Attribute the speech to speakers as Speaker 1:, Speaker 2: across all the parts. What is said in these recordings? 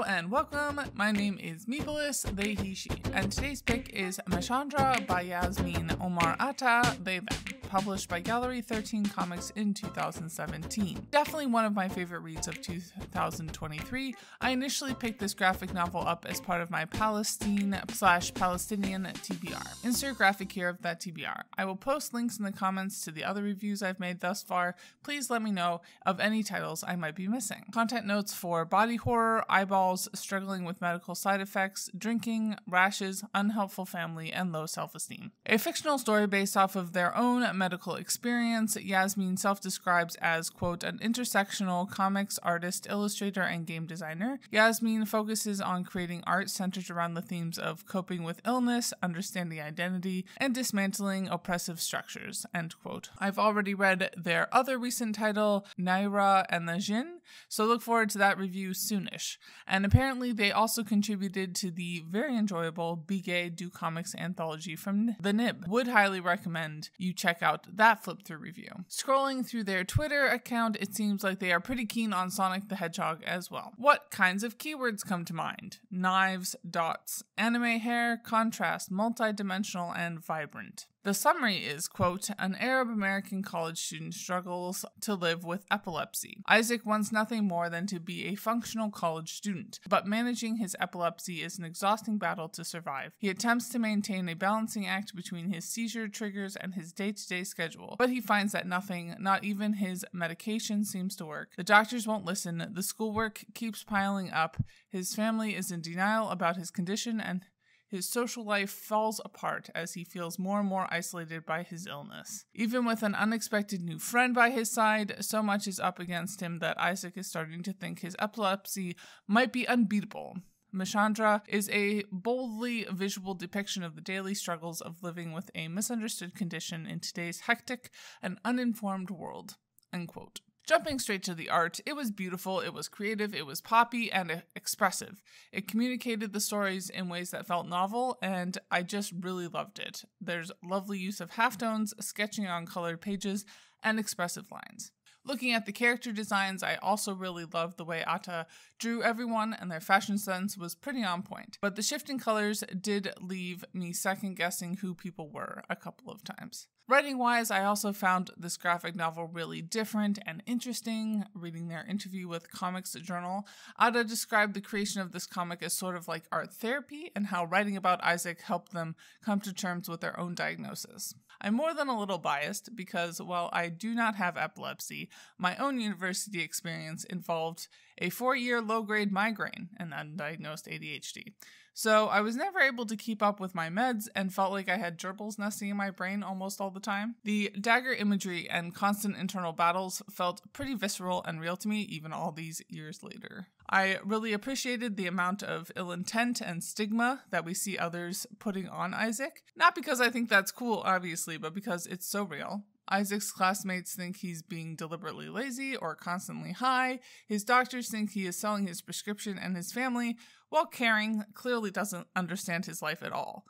Speaker 1: and welcome. My name is Meepolis, they, he, she, and today's pick is Meshandra by Iasmin Omar Ata, they, them, published by Gallery 13 Comics in 2017. Definitely one of my favorite reads of 2023. I initially picked this graphic novel up as part of my Palestinian TBR. Insert graphic here of that TBR. I will post links in the comments to the other reviews I've made thus far. Please let me know of any titles I might be missing. Content notes for body horror, eyeballs, struggling with medical side effects, drinking, rashes, unhelpful family, and low self-esteem. A fictional story based off of their own medical experience, Iasmin self-describes as, quote, an intersectional comics artist, illustrator, and game designer. Iasmin focuses on creating art centered around the themes of coping with illness, understanding identity, and dismantling oppressive structures, end quote. I've already read their other recent title, Naira and the Jinn, so look forward to that review soonish. And apparently they also contributed to the very enjoyable Be Gay Do Comics anthology from the Nib. Would highly recommend you check out that flip-through review. Scrolling through their Twitter account, it seems like they are pretty keen on Sonic the Hedgehog as well. What kinds of keywords come to mind? Knives, dots, anime hair, contrast, multi-dimensional, and vibrant. The summary is, quote, an Arab-American college student struggles to live with epilepsy. Isaac wants nothing more than to be a functional college student, but managing his epilepsy is an exhausting battle to survive. He attempts to maintain a balancing act between his seizure triggers and his day-to-day schedule, but he finds that nothing, not even his medication, seems to work. The doctors won't listen, the schoolwork keeps piling up, his family is in denial about his condition, and his social life falls apart as he feels more and more isolated by his illness. Even with an unexpected new friend by his side, so much is up against him that Isaac is starting to think his epilepsy might be unbeatable. Meshandra is a boldly visual depiction of the daily struggles of living with a misunderstood condition in today's hectic and uninformed world, end quote. Jumping straight to the art, it was beautiful, it was creative, it was poppy, and expressive. It communicated the stories in ways that felt novel, and I just really loved it. There's lovely use of halftones, sketching on colored pages, and expressive lines. Looking at the character designs, I also really loved the way Ata drew everyone, and their fashion sense was pretty on point. But the shifting colors did leave me second-guessing who people were a couple of times. Writing-wise, I also found this graphic novel really different and interesting. Reading their interview with Comics Journal, Ata described the creation of this comic as sort of like art therapy, and how writing about Isaac helped them come to terms with their own diagnosis. I'm more than a little biased because while I do not have epilepsy, my own university experience involved a 4-year low-grade migraine and undiagnosed ADHD. So I was never able to keep up with my meds and felt like I had gerbils nesting in my brain almost all the time. The dagger imagery and constant internal battles felt pretty visceral and real to me even all these years later. I really appreciated the amount of ill intent and stigma that we see others putting on Isaac. Not because I think that's cool, obviously, but because it's so real. Isaac's classmates think he's being deliberately lazy or constantly high. His doctors think he is selling his prescription, and his family, while caring, clearly doesn't understand his life at all.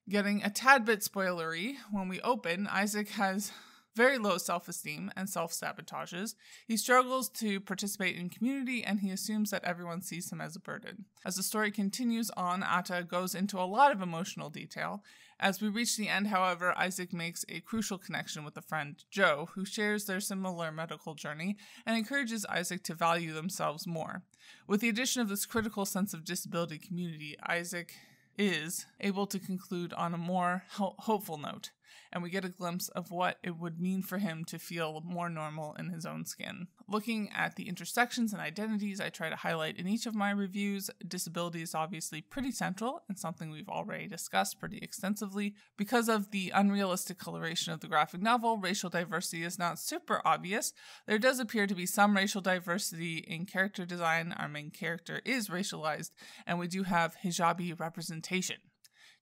Speaker 1: Getting a tad bit spoilery, when we open, Isaac has very low self-esteem and self-sabotages. He struggles to participate in community, and he assumes that everyone sees him as a burden. As the story continues on, Ata goes into a lot of emotional detail. As we reach the end, however, Isaac makes a crucial connection with a friend, Joe, who shares their similar medical journey and encourages Isaac to value themselves more. With the addition of this critical sense of disability community, Isaac is able to conclude on a more hopeful note, and we get a glimpse of what it would mean for him to feel more normal in his own skin. Looking at the intersections and identities I try to highlight in each of my reviews, disability is obviously pretty central and something we've already discussed pretty extensively. Because of the unrealistic coloration of the graphic novel, racial diversity is not super obvious. There does appear to be some racial diversity in character design. Our main character is racialized, and we do have hijabi representation.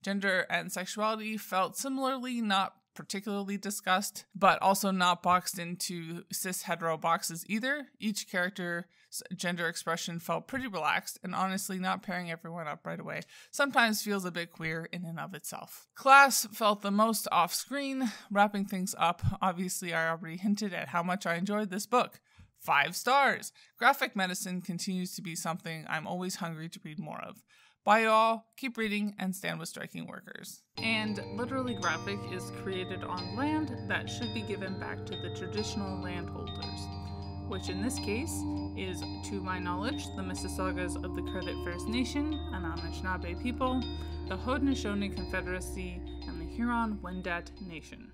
Speaker 1: Gender and sexuality felt similarly not particularly discussed, but also not boxed into cis-hetero boxes either. Each character's gender expression felt pretty relaxed, and honestly, not pairing everyone up right away sometimes feels a bit queer in and of itself. Class felt the most off-screen. Wrapping things up, obviously I already hinted at how much I enjoyed this book. 5 stars. Graphic medicine continues to be something I'm always hungry to read more of. Bye all, keep reading, and stand with striking workers. And literally graphic is created on land that should be given back to the traditional landholders, which in this case is, to my knowledge, the Mississaugas of the Credit First Nation, Anishinaabe people, the Haudenosaunee Confederacy, and the Huron-Wendat Nation.